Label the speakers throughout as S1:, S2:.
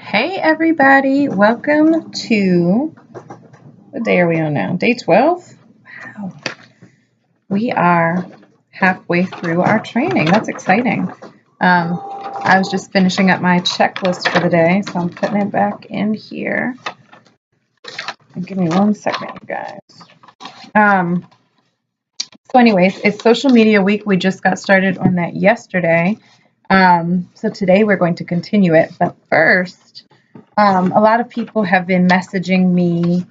S1: Hey everybody, welcome to, what day are we on now? Day 12? Wow. We are halfway through our training. That's exciting. I was just finishing up my checklist for the day, so I'm putting it back in here. And give me 1 second, you guys. So anyways, it's social media week. We just got started on that yesterday. So today we're going to continue it. But first, a lot of people have been messaging me,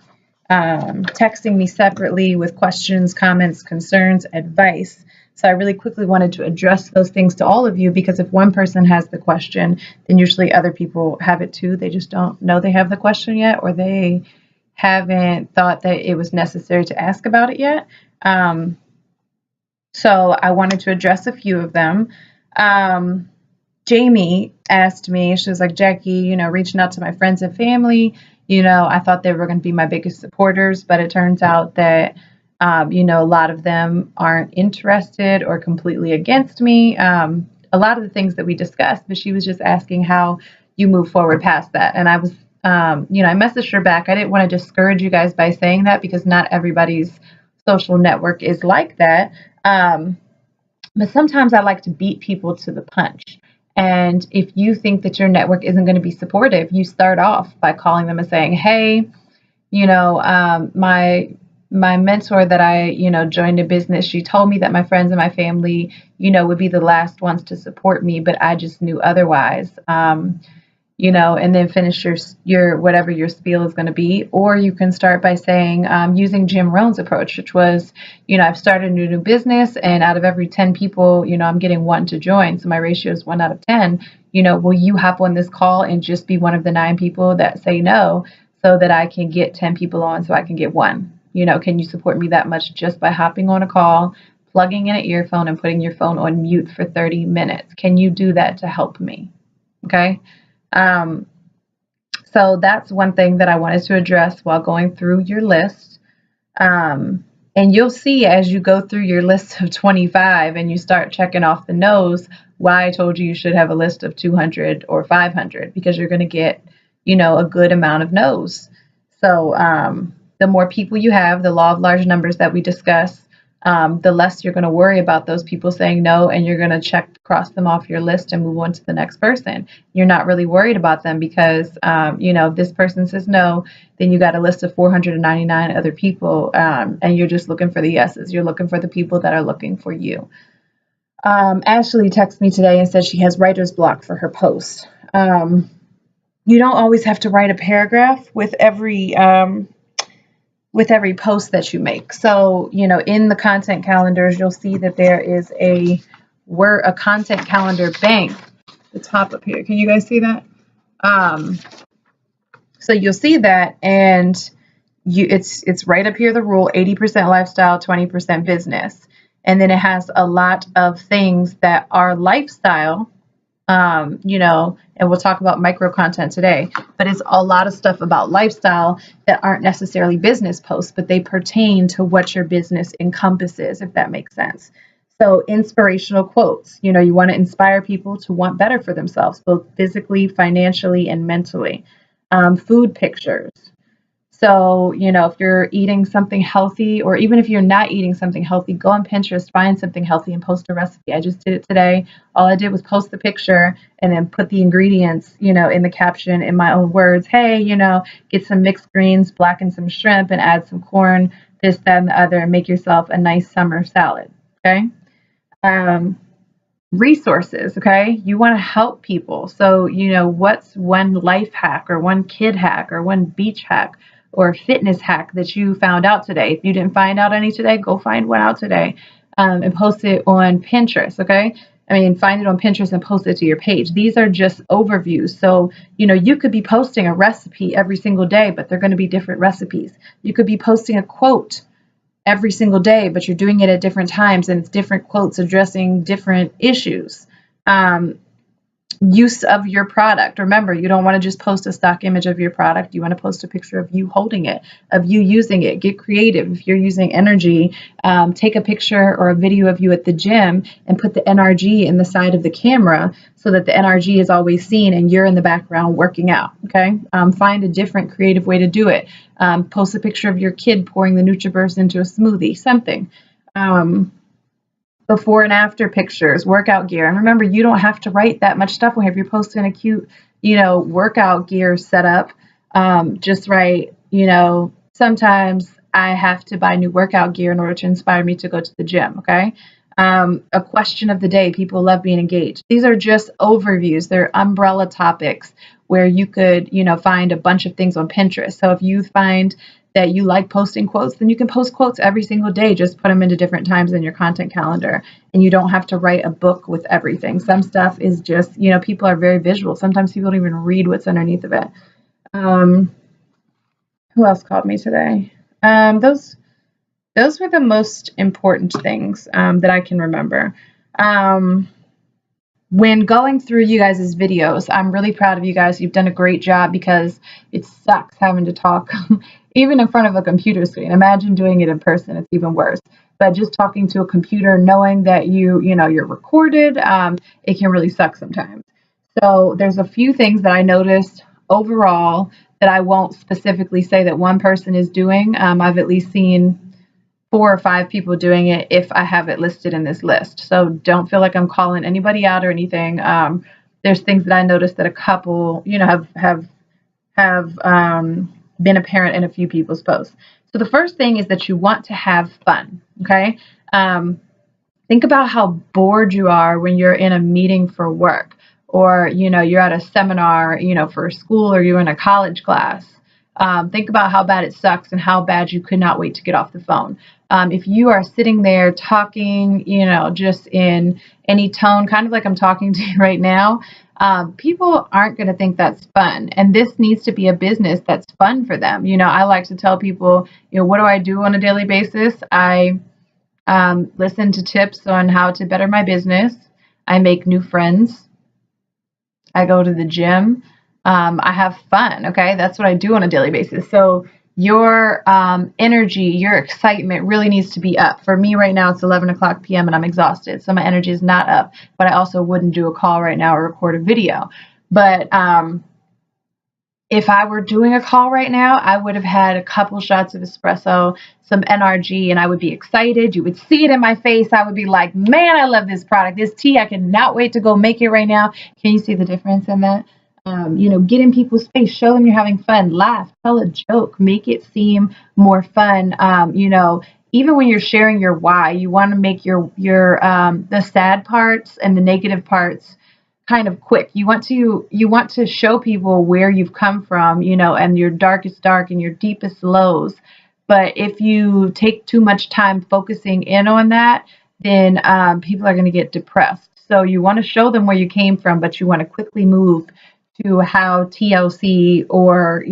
S1: texting me separately with questions, comments, concerns, advice. So I really quickly wanted to address those things to all of you, because if one person has the question, then usually other people have it too. They just don't know they have the question yet, or they haven't thought that it was necessary to ask about it yet. So I wanted to address a few of them. Jamie asked me, she was like, Jackie, reaching out to my friends and family, I thought they were going to be my biggest supporters, but it turns out that, a lot of them aren't interested or completely against me. A lot of the things that we discussed, but she was just asking how you move forward past that. And I was, I messaged her back. I didn't want to discourage you guys by saying that, because not everybody's social network is like that. But sometimes I like to beat people to the punch. And if you think that your network isn't going to be supportive, you start off by calling them and saying, hey, my mentor that I, joined a business, she told me that my friends and my family, would be the last ones to support me, but I just knew otherwise. And then finish your whatever your spiel is going to be. Or you can start by saying, using Jim Rohn's approach, which was, I've started a new business, and out of every 10 people, I'm getting 1 to join. So my ratio is 1 out of 10. Will you hop on this call and just be one of the 9 people that say no, so that I can get 10 people on so I can get 1? Can you support me that much just by hopping on a call, plugging in an earphone, and putting your phone on mute for 30 minutes? Can you do that to help me? Okay. So that's one thing that I wanted to address while going through your list. And you'll see as you go through your list of 25 and you start checking off the no's, why I told you should have a list of 200 or 500, because you're going to get, a good amount of no's. So the more people you have, the law of large numbers that we discuss, the less you're going to worry about those people saying no, and you're going to cross them off your list and move on to the next person. You're not really worried about them because, if this person says no, then you got a list of 499 other people, and you're just looking for the yeses. You're looking for the people that are looking for you. Ashley texted me today and said she has writer's block for her post. You don't always have to write a paragraph with every post that you make. So, in the content calendars, you'll see that there is a content calendar bank at the top up here. Can you guys see that? So you'll see that, and it's right up here, the rule, 80% lifestyle, 20% business. And then it has a lot of things that are lifestyle, and we'll talk about micro content today, but it's a lot of stuff about lifestyle that aren't necessarily business posts, but they pertain to what your business encompasses, if that makes sense. So inspirational quotes, you want to inspire people to want better for themselves, both physically, financially, and mentally. Food pictures. So, if you're eating something healthy, or even if you're not eating something healthy, go on Pinterest, find something healthy, and post a recipe. I just did it today. All I did was post the picture and then put the ingredients, in the caption in my own words. Hey, get some mixed greens, blacken some shrimp, and add some corn, this, that, and the other, and make yourself a nice summer salad. Okay. Resources. Okay. You want to help people. So, what's one life hack, or one kid hack, or one beach hack, or fitness hack that you found out today? If you didn't find out any today, go find one out today, and post it on Pinterest. Okay. Find it on Pinterest and post it to your page. These are just overviews. So, you could be posting a recipe every single day, but they're going to be different recipes. You could be posting a quote every single day, but you're doing it at different times, and it's different quotes addressing different issues. use of your product. Remember, you don't want to just post a stock image of your product. You want to post a picture of you holding it, of you using it. Get creative. If you're using energy, take a picture or a video of you at the gym and put the NRG in the side of the camera so that the NRG is always seen and you're in the background working out. Okay. Find a different creative way to do it. Post a picture of your kid pouring the NutriBurst into a smoothie, something. Before and after pictures, workout gear. And remember, you don't have to write that much stuff if you're posting a cute, workout gear setup. Just write, sometimes I have to buy new workout gear in order to inspire me to go to the gym. Okay. A question of the day. People love being engaged. These are just overviews. They're umbrella topics where you could, find a bunch of things on Pinterest. So if you find that you like posting quotes, then you can post quotes every single day. Just put them into different times in your content calendar, and you don't have to write a book with everything. Some stuff is just, people are very visual. Sometimes people don't even read what's underneath of it. Who else called me today? Those were the most important things that I can remember. When going through you guys' videos, I'm really proud of you guys. You've done a great job because it sucks having to talk even in front of a computer screen. Imagine doing it in person. It's even worse. But just talking to a computer, knowing that you're recorded, it can really suck sometimes. So there's a few things that I noticed overall that I won't specifically say that one person is doing. I've at least seen 4 or 5 people doing it if I have it listed in this list. So don't feel like I'm calling anybody out or anything. There's things that I noticed that a couple, have been apparent in a few people's posts. So the first thing is that you want to have fun. Okay. Think about how bored you are when you're in a meeting for work, or, you're at a seminar, for school, or you're in a college class. Think about how bad it sucks and how bad you could not wait to get off the phone. If you are sitting there talking, just in any tone, kind of like I'm talking to you right now, people aren't going to think that's fun. And this needs to be a business that's fun for them. I like to tell people, what do I do on a daily basis? I listen to tips on how to better my business. I make new friends. I go to the gym. I have fun. Okay. That's what I do on a daily basis. So your energy, your excitement really needs to be up. For me right now, it's 11 o'clock p.m. and I'm exhausted. So my energy is not up, but I also wouldn't do a call right now or record a video. But if I were doing a call right now, I would have had a couple shots of espresso, some NRG, and I would be excited. You would see it in my face. I would be like, man, I love this product. This tea, I cannot wait to go make it right now. Can you see the difference in that? Get in people's face, show them you're having fun, laugh, tell a joke, make it seem more fun. Even when you're sharing your why, you want to make your the sad parts and the negative parts kind of quick. You want to show people where you've come from, and your darkest dark and your deepest lows. But if you take too much time focusing in on that, then people are going to get depressed. So you want to show them where you came from, but you want to quickly move to how TLC or,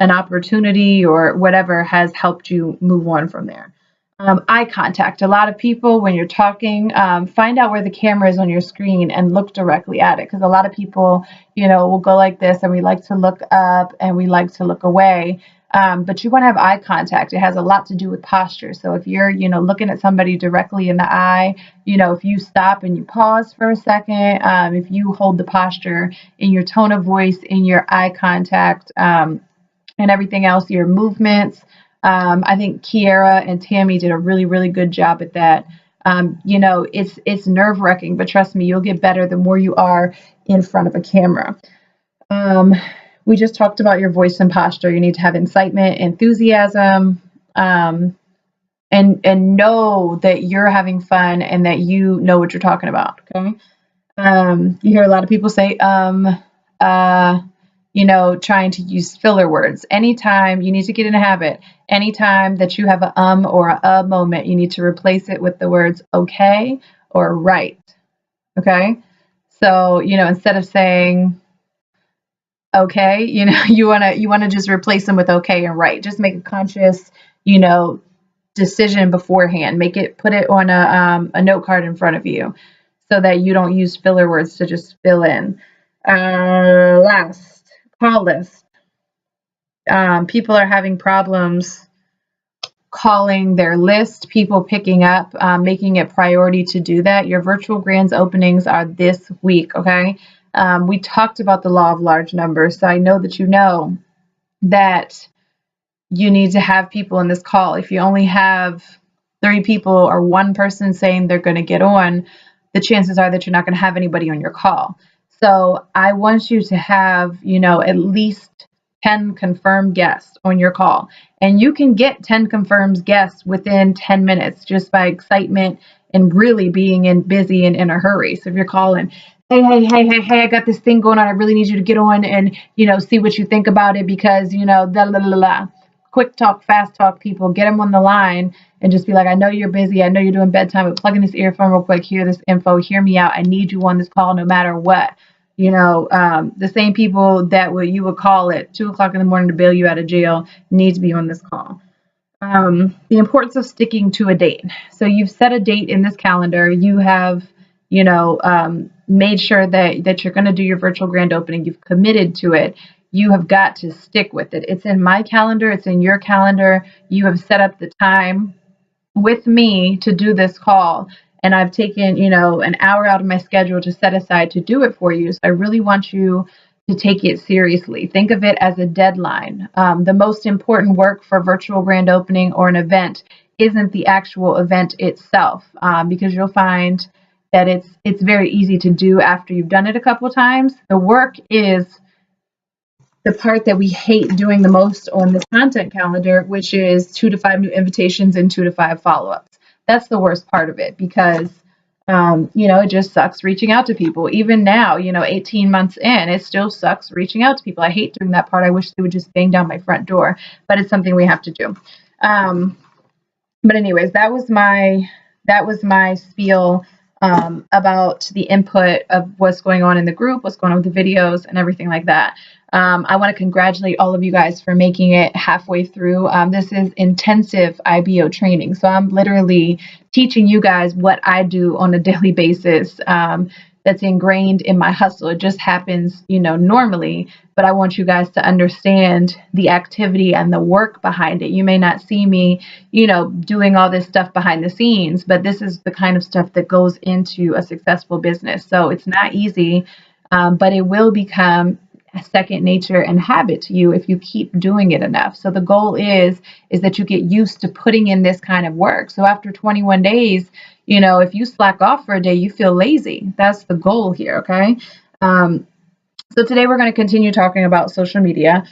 S1: an opportunity or whatever has helped you move on from there. Eye contact. A lot of people, when you're talking, find out where the camera is on your screen and look directly at it. Because a lot of people, will go like this, and we like to look up and we like to look away. But you want to have eye contact. It has a lot to do with posture. So if you're, looking at somebody directly in the eye, if you stop and you pause for a second, if you hold the posture in your tone of voice, in your eye contact, and everything else, your movements. I think Kiara and Tammy did a really, really good job at that. It's nerve-wracking, but trust me, you'll get better the more you are in front of a camera. We just talked about your voice and posture. You need to have incitement, enthusiasm, and know that you're having fun and that you know what you're talking about. Okay. You hear a lot of people say, trying to use filler words. Anytime, you need to get in a habit. Anytime that you have a or a moment, you need to replace it with the words okay or right. Okay. So, instead of saying okay, you want to just replace them with okay and right. Just make a conscious, decision beforehand. Put it on a note card in front of you. so that you don't use filler words to just fill in. Last, call list. People are having problems calling their list, people picking up, making it priority to do that. Your virtual grands openings are this week, okay? We talked about the law of large numbers, so I know that you know that you need to have people in this call. If you only have 3 people or one person saying they're going to get on, the chances are that you're not going to have anybody on your call. So I want you to have, at least 10 confirmed guests on your call. And you can get 10 confirmed guests within 10 minutes just by excitement and really being busy and in a hurry. So if you're calling, hey, I got this thing going on. I really need you to get on and, see what you think about it because, quick talk, fast talk people, get them on the line and just be like, I know you're busy. I know you're doing bedtime, but plug in this earphone real quick. Hear this info. Hear me out. I need you on this call no matter what. The same people that you would call at 2:00 in the morning to bail you out of jail need to be on this call. The importance of sticking to a date. So you've set a date in this calendar. You have, made sure that you're going to do your virtual grand opening. You've committed to it. You have got to stick with it. It's in my calendar. It's in your calendar. You have set up the time with me to do this call. And I've taken, an hour out of my schedule to set aside to do it for you. So I really want you to take it seriously. Think of it as a deadline. The most important work for virtual grand opening or an event isn't the actual event itself, because you'll find that it's very easy to do after you've done it a couple of times. The work is the part that we hate doing the most on this content calendar, which is 2 to 5 new invitations and 2 to 5 follow-ups. That's the worst part of it because, it just sucks reaching out to people. Even now, 18 months in, it still sucks reaching out to people. I hate doing that part. I wish they would just bang down my front door, but it's something we have to do. But anyways, that was my spiel about the input of what's going on in the group, what's going on with the videos and everything like that. I want to congratulate all of you guys for making it halfway through. This is intensive IBO training. So I'm literally teaching you guys what I do on a daily basis. That's ingrained in my hustle. It just happens, normally, but I want you guys to understand the activity and the work behind it. You may not see me, doing all this stuff behind the scenes, but this is the kind of stuff that goes into a successful business. So it's not easy, but it will become a second nature and habit to you if you keep doing it enough. So the goal is that you get used to putting in this kind of work. So after 21 days, if you slack off for a day, you feel lazy. That's the goal here, okay? So today we're going to continue talking about social media.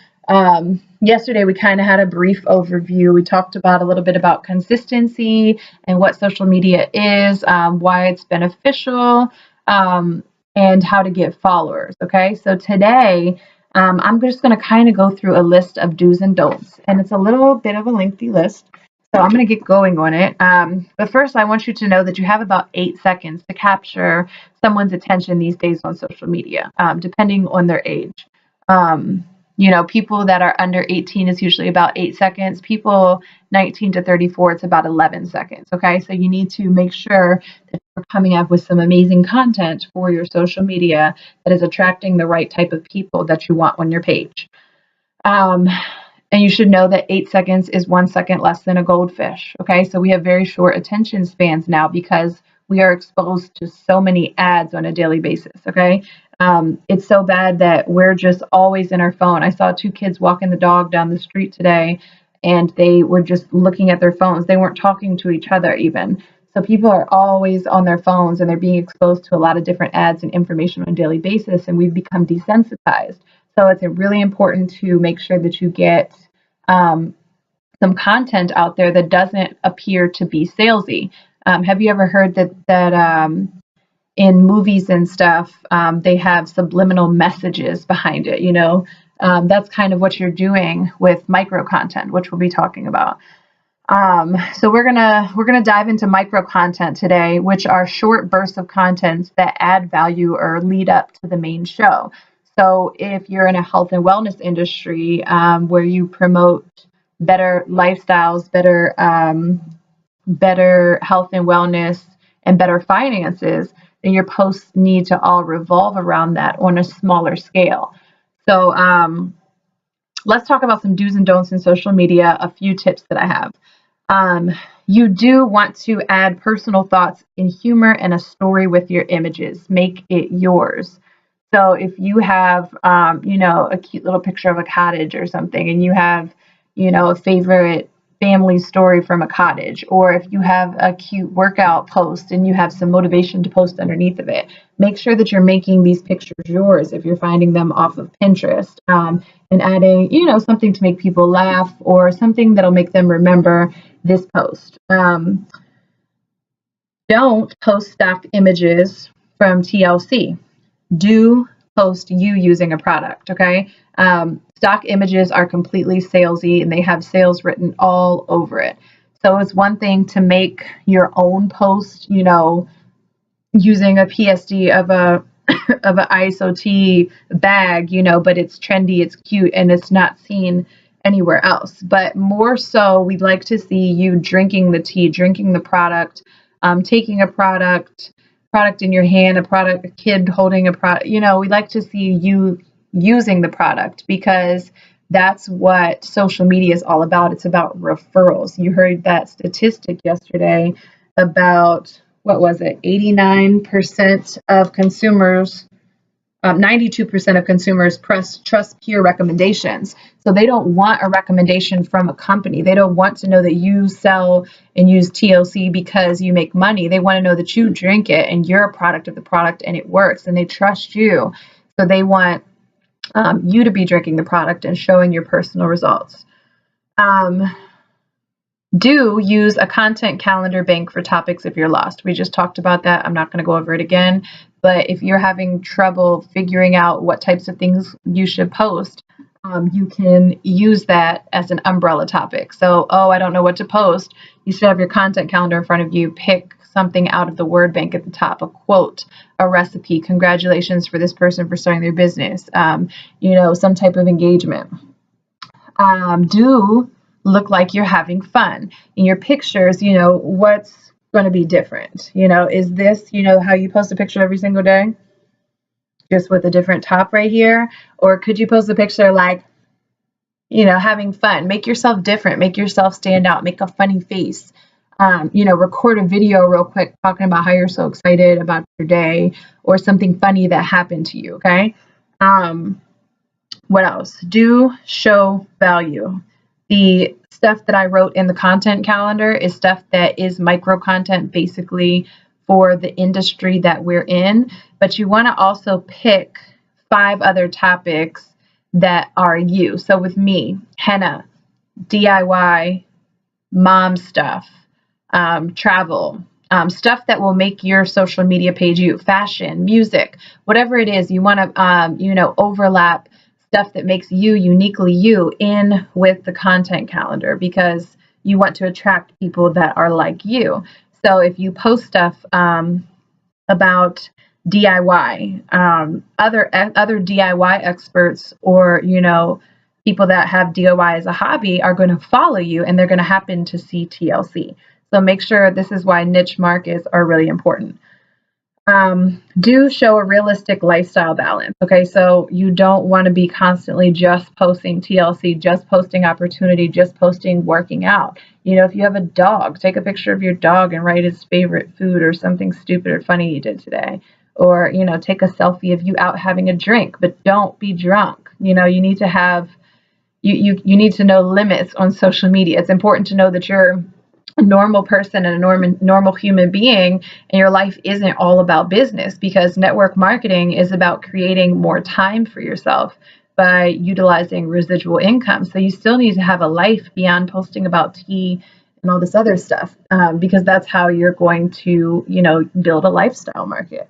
S1: Yesterday we kind of had a brief overview. We talked about a little bit about consistency and what social media is, why it's beneficial, and how to get followers. Okay, so today I'm just going to kind of go through a list of do's and don'ts, and it's a little bit of a lengthy list. So I'm going to get going on it. But first, I want you to know that you have about 8 seconds to capture someone's attention these days on social media, depending on their age. People that are under 18 is usually about 8 seconds. People 19 to 34, it's about 11 seconds. Okay, so you need to make sure that you're coming up with some amazing content for your social media that is attracting the right type of people that you want on your page. And you should know that 8 seconds is 1 second less than a goldfish. Okay, so we have very short attention spans now because we are exposed to so many ads on a daily basis. Okay, it's so bad that we're just always in our phone. I saw 2 kids walking the dog down the street today, and they were just looking at their phones. They weren't talking to each other even. So people are always on their phones, and they're being exposed to a lot of different ads and information on a daily basis, and we've become desensitized. So it's really important to make sure that you get some content out there that doesn't appear to be salesy. Have you ever heard that in movies and stuff, they have subliminal messages behind it? That's kind of what you're doing with micro content, which we'll be talking about. So we're gonna dive into micro content today, which are short bursts of content that add value or lead up to the main show. So if you're in a health and wellness industry where you promote better lifestyles, better health and wellness, and better finances, and your posts need to all revolve around that on a smaller scale. So let's talk about some do's and don'ts in social media, a few tips that I have. You do want to add personal thoughts and humor and a story with your images. Make it yours. So if you have, a cute little picture of a cottage or something, and you have, a favorite family story from a cottage, or if you have a cute workout post and you have some motivation to post underneath of it, make sure that you're making these pictures yours if you're finding them off of Pinterest, and adding, something to make people laugh or something that'll make them remember this post. Don't post stock images from TLC. Do post you using a product, okay? Stock images are completely salesy and they have sales written all over it. So it's one thing to make your own post, using a PSD of a of an ISOT bag, but it's trendy, it's cute, and it's not seen anywhere else. But more so, we'd like to see you drinking the tea, drinking the product, taking a product in your hand, a kid holding a product. We'd like to see you using the product, because that's what social media is all about. It's about referrals. You heard that statistic yesterday about, what was it, 89% of consumers, 92% of consumers trust peer recommendations. So they don't want a recommendation from a company. They don't want to know that you sell and use TLC because you make money. They want to know that you drink it and you're a product of the product and it works, and they trust you. So they want you to be drinking the product and showing your personal results. Do use a content calendar bank for topics if you're lost. We just talked about that. I'm not going to go over it again. But if you're having trouble figuring out what types of things you should post, you can use that as an umbrella topic. So, I don't know what to post. You should have your content calendar in front of you. Pick something out of the word bank at the top, a quote, a recipe, congratulations for this person for starting their business, some type of engagement. Do look like you're having fun. In your pictures, what's going to be different? Is this, how you post a picture every single day? Just with a different top right here? Or could you post a picture like, having fun? Make yourself different. Make yourself stand out. Make a funny face. Record a video real quick talking about how you're so excited about your day or something funny that happened to you, okay? What else? Do show value. The stuff that I wrote in the content calendar is stuff that is micro content, basically for the industry that we're in. But you want to also pick 5 other topics that are you. So with me, henna, DIY, mom stuff, travel, stuff that will make your social media page you, fashion, music, whatever it is, you want to, overlap stuff that makes you uniquely you in with the content calendar, because you want to attract people that are like you. So if you post stuff about DIY, other DIY experts or, people that have DIY as a hobby are going to follow you, and they're going to happen to see TLC. So make sure, this is why niche markets are really important. Do show a realistic lifestyle balance. Okay, so you don't want to be constantly just posting TLC, just posting opportunity, just posting working out. If you have a dog, take a picture of your dog and write his favorite food or something stupid or funny you did today. Or, take a selfie of you out having a drink, but don't be drunk. You need to have, you need to know limits on social media. It's important to know that you're a normal person and a normal human being, and your life isn't all about business, because network marketing is about creating more time for yourself by utilizing residual income. So you still need to have a life beyond posting about tea and all this other stuff, because that's how you're going to, build a lifestyle market.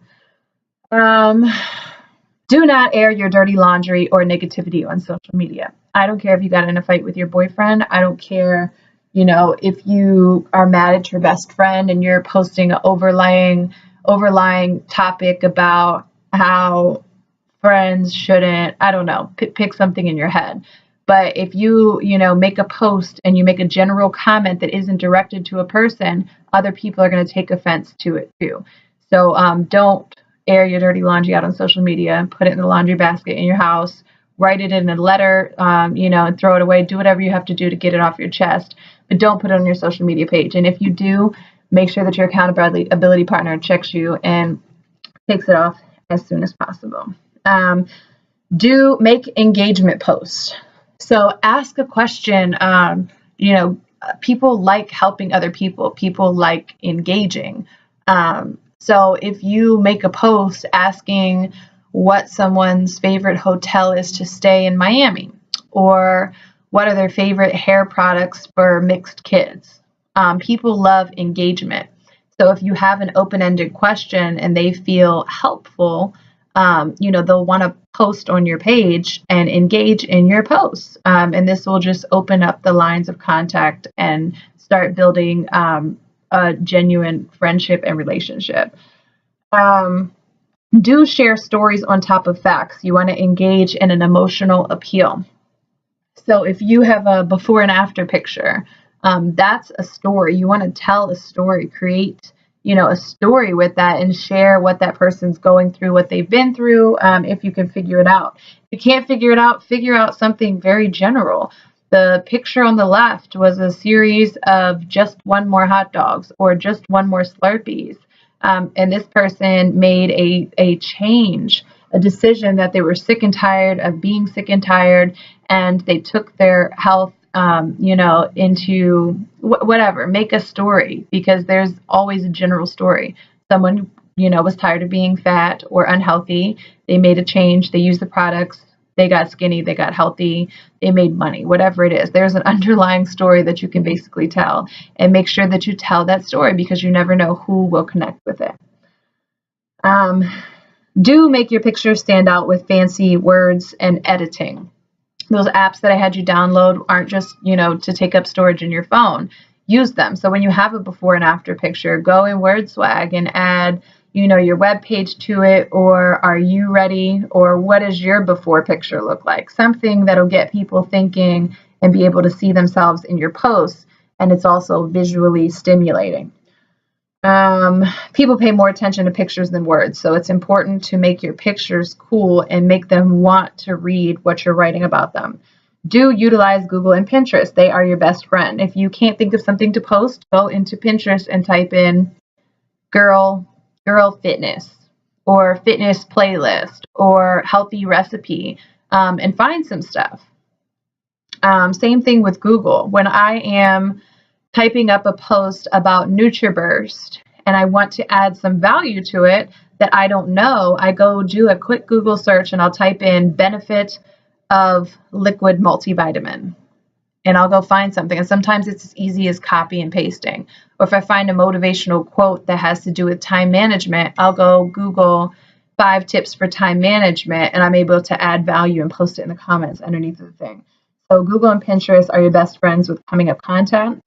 S1: Do not air your dirty laundry or negativity on social media. I don't care if you got in a fight with your boyfriend. I don't care if you are mad at your best friend and you're posting an overlying topic about how friends shouldn't, I don't know, pick something in your head. But if you, make a post and you make a general comment that isn't directed to a person, other people are going to take offense to it too. So don't air your dirty laundry out on social media. Put it in the laundry basket in your house. Write it in a letter, and throw it away. Do whatever you have to do to get it off your chest, but don't put it on your social media page. And if you do, make sure that your accountability partner checks you and takes it off as soon as possible. Do make engagement posts. So ask a question. People like helping other people. People like engaging. So if you make a post asking what someone's favorite hotel is to stay in Miami, or what are their favorite hair products for mixed kids, people love engagement. So if you have an open-ended question and they feel helpful, they'll want to post on your page and engage in your posts. And this will just open up the lines of contact and start building a genuine friendship and relationship. Do share stories on top of facts. You want to engage in an emotional appeal. So if you have a before and after picture, that's a story. You want to tell a story, create a story with that, and share what that person's going through, what they've been through, if you can figure it out. If you can't figure it out, figure out something very general. The picture on the left was a series of just one more hot dogs or just one more Slurpees. And this person made a change, a decision that they were sick and tired of being sick and tired, and they took their health into whatever, make a story, because there's always a general story. Someone, was tired of being fat or unhealthy. They made a change. They used the products. They got skinny. They got healthy. They made money, whatever it is. There's an underlying story that you can basically tell, and make sure that you tell that story, because you never know who will connect with it. Do make your pictures stand out with fancy words and editing. Those apps that I had you download aren't just, to take up storage in your phone. Use them. So when you have a before and after picture, go in WordSwag and add, your web page to it, or are you ready, or what does your before picture look like? Something that'll get people thinking and be able to see themselves in your posts, and it's also visually stimulating. People pay more attention to pictures than words, so it's important to make your pictures cool and make them want to read what you're writing about them. Do utilize Google and Pinterest. They are your best friend. If you can't think of something to post, go into Pinterest and type in girl fitness, or fitness playlist, or healthy recipe, and find some stuff. Same thing with Google. When I am typing up a post about NutriBurst and I want to add some value to it that I don't know, I go do a quick Google search and I'll type in benefit of liquid multivitamin, and I'll go find something. And sometimes it's as easy as copy and pasting. Or if I find a motivational quote that has to do with time management, I'll go Google 5 tips for time management, and I'm able to add value and post it in the comments underneath the thing. So Google and Pinterest are your best friends with coming up content.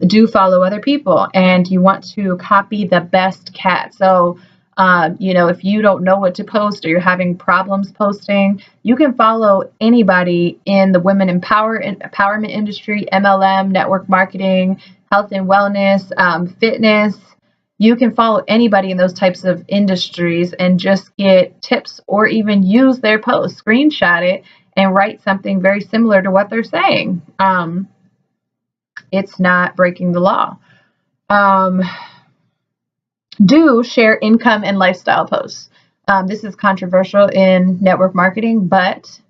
S1: Do follow other people, and you want to copy the best cat. So, if you don't know what to post, or you're having problems posting, you can follow anybody in the women empowerment industry, MLM, network marketing, health and wellness, fitness. You can follow anybody in those types of industries and just get tips, or even use their post, screenshot it, and write something very similar to what they're saying. It's not breaking the law. Do share income and lifestyle posts. This is controversial in network marketing, but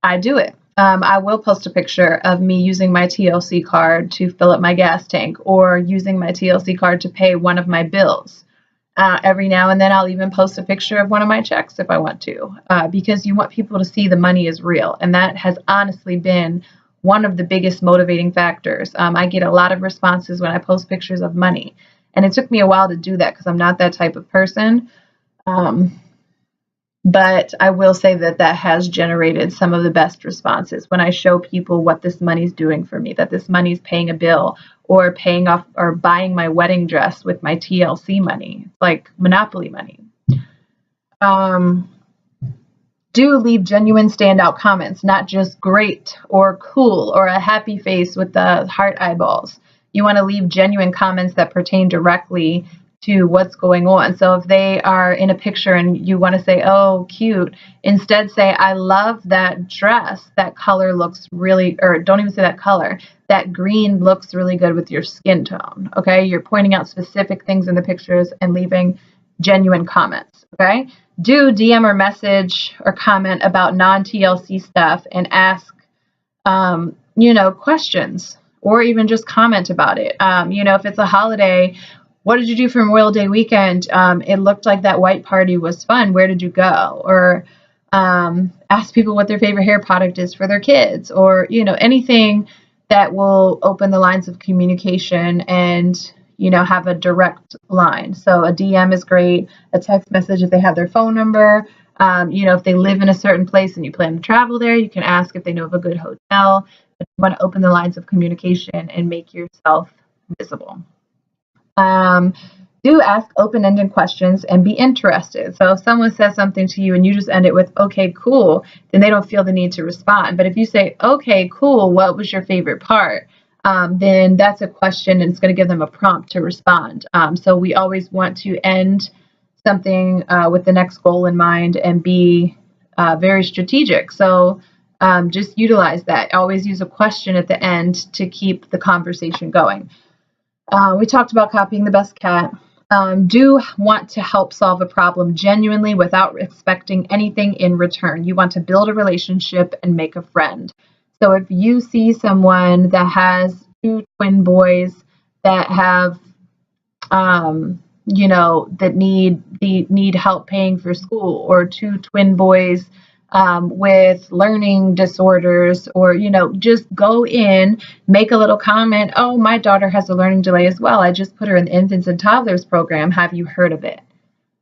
S1: I do it. I will post a picture of me using my TLC card to fill up my gas tank, or using my TLC card to pay one of my bills. Every now and then I'll even post a picture of one of my checks if I want to, because you want people to see the money is real. And that has honestly been one of the biggest motivating factors. I get a lot of responses when I post pictures of money. And it took me a while to do that, because I'm not that type of person. But I will say that has generated some of the best responses when I show people what this money's doing for me, that this money's paying a bill, or paying off, or buying my wedding dress with my TLC money. It's like Monopoly money. Do leave genuine standout comments, not just great or cool or a happy face with the heart eyeballs. You want to leave genuine comments that pertain directly to what's going on. So if they are in a picture and you want to say, oh, cute, instead say, I love that dress. That color looks really, or don't even say that color. That green looks really good with your skin tone. Okay. You're pointing out specific things in the pictures and leaving genuine comments. Okay. Do DM or message or comment about non-TLC stuff and ask, questions, or even just comment about it. If it's a holiday, what did you do for Memorial Day weekend? It looked like that white party was fun. Where did you go? Or ask people what their favorite hair product is for their kids, or, anything that will open the lines of communication and, have a direct line. So a DM is great, a text message if they have their phone number. If they live in a certain place and you plan to travel there, you can ask if they know of a good hotel. But you want to open the lines of communication and make yourself visible. Do ask open-ended questions and be interested. So if someone says something to you and you just end it with, okay, cool, then they don't feel the need to respond. But if you say, okay, cool, what was your favorite part? Then that's a question and it's going to give them a prompt to respond. So we always want to end something with the next goal in mind and be very strategic. So just utilize that. Always use a question at the end to keep the conversation going. We talked about copying the best cat. Do want to help solve a problem genuinely without expecting anything in return. You want to build a relationship and make a friend. So if you see someone that has two twin boys that have, that need help paying for school, or two twin boys with learning disorders, or, just go in, make a little comment. Oh, my daughter has a learning delay as well. I just put her in the infants and toddlers program. Have you heard of it?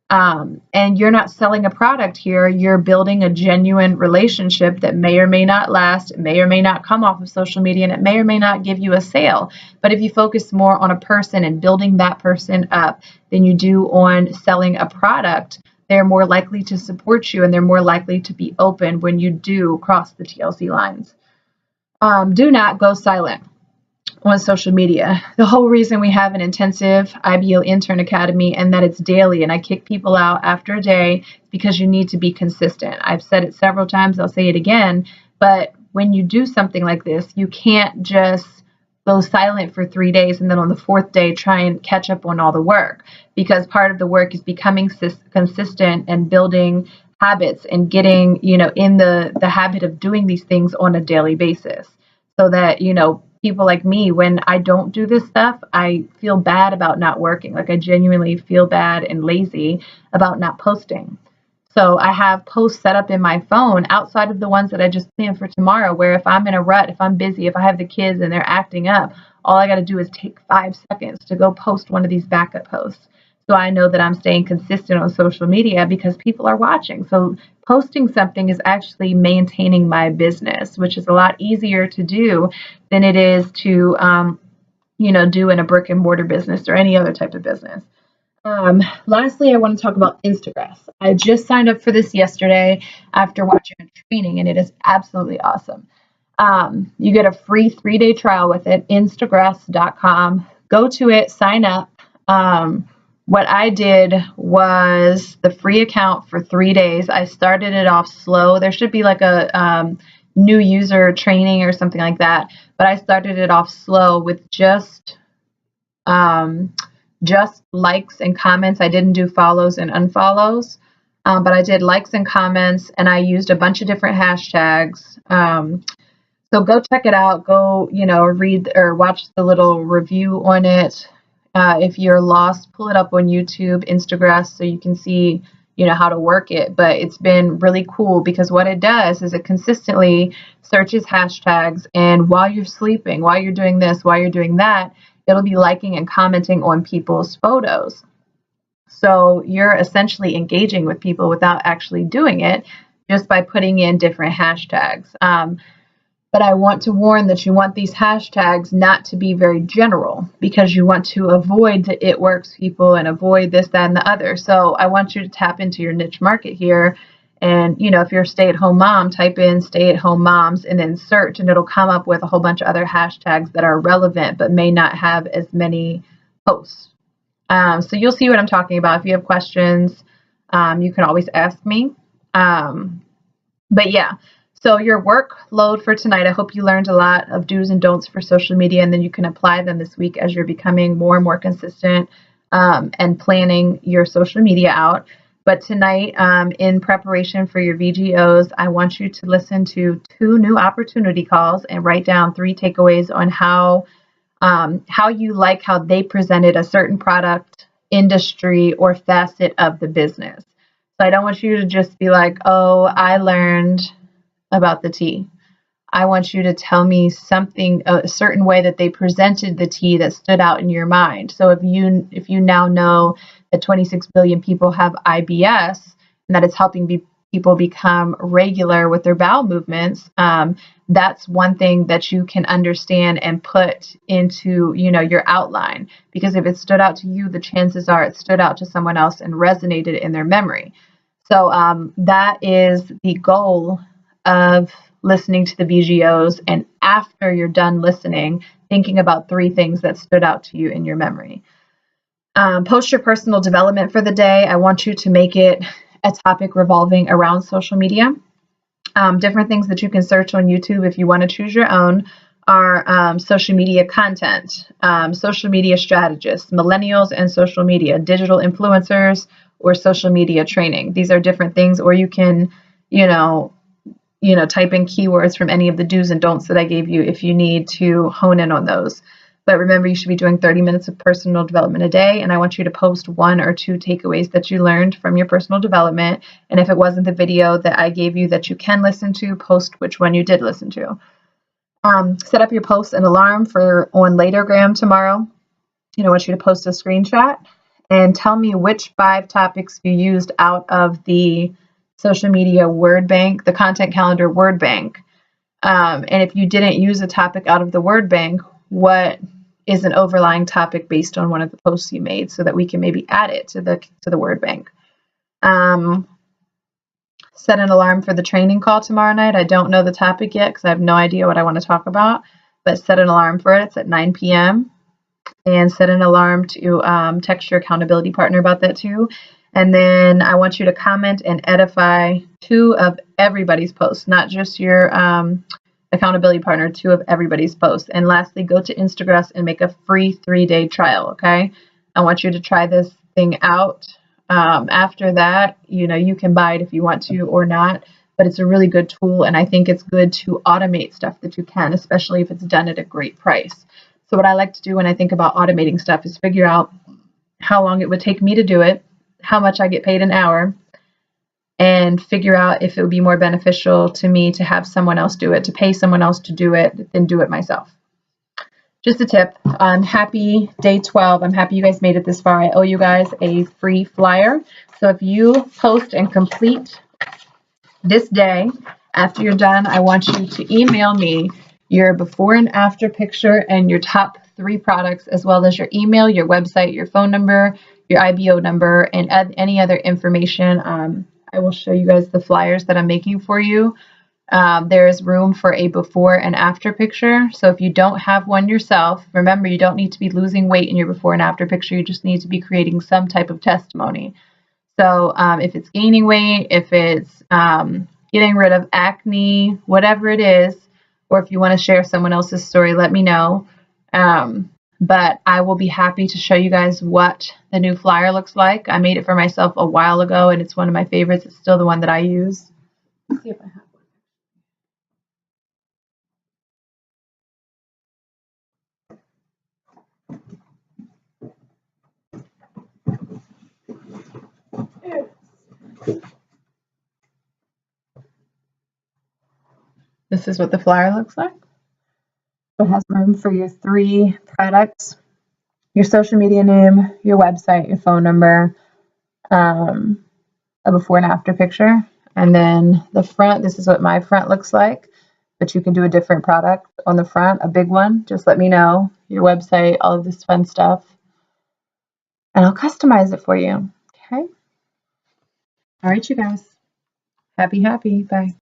S1: And you're not selling a product here. You're building a genuine relationship that may or may not last, it may or may not come off of social media, and it may or may not give you a sale. But if you focus more on a person and building that person up than you do on selling a product, they're more likely to support you and they're more likely to be open when you do cross the TLC lines. Do not go silent on social media. The whole reason we have an intensive Ibo Intern Academy and that it's daily and I kick people out after a day because you need to be consistent. I've said it several times, I'll say it again, but when you do something like this, you can't just go silent for 3 days and then on the fourth day try and catch up on all the work, because part of the work is becoming consistent and building habits and getting, in the habit of doing these things on a daily basis, so that, people like me, when I don't do this stuff, I feel bad about not working. Like I genuinely feel bad and lazy about not posting. So I have posts set up in my phone outside of the ones that I just planned for tomorrow, where if I'm in a rut, if I'm busy, if I have the kids and they're acting up, all I got to do is take 5 seconds to go post one of these backup posts. So I know that I'm staying consistent on social media because people are watching. So posting something is actually maintaining my business, which is a lot easier to do than it is to, do in a brick and mortar business or any other type of business. Lastly, I want to talk about Instagram. I just signed up for this yesterday after watching a training, and it is absolutely awesome. You get a free 3-day trial with it, instagrass.com. Go to it, sign up. What I did was the free account for 3 days. I started it off slow. There should be like a new user training or something like that. But I started it off slow with just likes and comments. I didn't do follows and unfollows, but I did likes and comments, and I used a bunch of different hashtags. So go check it out. Go, read or watch the little review on it. If you're lost, pull it up on YouTube, Instagram, so you can see, how to work it. But it's been really cool because what it does is it consistently searches hashtags, and while you're sleeping, while you're doing this, while you're doing that, it'll be liking and commenting on people's photos. So you're essentially engaging with people without actually doing it, just by putting in different hashtags. But I want to warn that you want these hashtags not to be very general, because you want to avoid the it works people and avoid this, that, and the other. So I want you to tap into your niche market here. And, if you're a stay-at-home mom, type in stay-at-home moms and then search, and it'll come up with a whole bunch of other hashtags that are relevant but may not have as many posts. So you'll see what I'm talking about. If you have questions, you can always ask me. But yeah, so your workload for tonight, I hope you learned a lot of do's and don'ts for social media, and then you can apply them this week as you're becoming more and more consistent and planning your social media out. But tonight, in preparation for your VGOs, I want you to listen to 2 new opportunity calls and write down 3 takeaways on how you like how they presented a certain product, industry, or facet of the business. So I don't want you to just be like, oh, I learned about the tea. I want you to tell me something, a certain way that they presented the tea that stood out in your mind. So if you now know that 26 billion people have IBS and that it's helping people become regular with their bowel movements, that's one thing that you can understand and put into, your outline. Because if it stood out to you, the chances are it stood out to someone else and resonated in their memory. So that is the goal of listening to the VGOs, and after you're done listening, thinking about 3 things that stood out to you in your memory. Post your personal development for the day. I want you to make it a topic revolving around social media. Different things that you can search on YouTube if you want to choose your own are social media content, social media strategists, millennials and social media, digital influencers, or social media training. These are different things, or you can, type in keywords from any of the do's and don'ts that I gave you if you need to hone in on those. But remember, you should be doing 30 minutes of personal development a day, and I want you to post 1 or 2 takeaways that you learned from your personal development. And if it wasn't the video that I gave you that you can listen to, post which one you did listen to. Set up your post and alarm on Latergram tomorrow. I want you to post a screenshot and tell me which 5 topics you used out of the social media word bank, the content calendar word bank. And if you didn't use a topic out of the word bank, what is an overlying topic based on one of the posts you made, so that we can maybe add it to the word bank. Set an alarm for the training call tomorrow night. I don't know the topic yet because I have no idea what I want to talk about, but set an alarm for it. It's at 9 p.m. and set an alarm to text your accountability partner about that too. And then I want you to comment and edify 2 of everybody's posts, not just your accountability partner, 2 of everybody's posts. And lastly, go to Instagram and make a free 3-day trial, okay? I want you to try this thing out. After that, you can buy it if you want to or not, but it's a really good tool, and I think it's good to automate stuff that you can, especially if it's done at a great price. So what I like to do when I think about automating stuff is figure out how long it would take me to do it, how much I get paid an hour, and figure out if it would be more beneficial to me to have someone else do it, to pay someone else to do it than do it myself. Just a tip. Happy day 12. I'm happy you guys made it this far. I owe you guys a free flyer. So if you post and complete this day, after you're done, I want you to email me your before and after picture and your top 3 products, as well as your email, your website, your phone number, your IBO number, and any other information. I will show you guys the flyers that I'm making for you. There is room for a before and after picture. So if you don't have one yourself, remember, you don't need to be losing weight in your before and after picture. You just need to be creating some type of testimony. So if it's gaining weight, if it's getting rid of acne, whatever it is, or if you want to share someone else's story, let me know. But I will be happy to show you guys what the new flyer looks like. I made it for myself a while ago, and it's one of my favorites. It's still the one that I use. Let's see if I have one. This is what the flyer looks like. It has room for your 3 products, your social media name, your website, your phone number, a before and after picture. And then the front, this is what my front looks like, but you can do a different product on the front, a big one. Just let me know your website, all of this fun stuff, and I'll customize it for you. Okay. All right, you guys. Happy. Bye.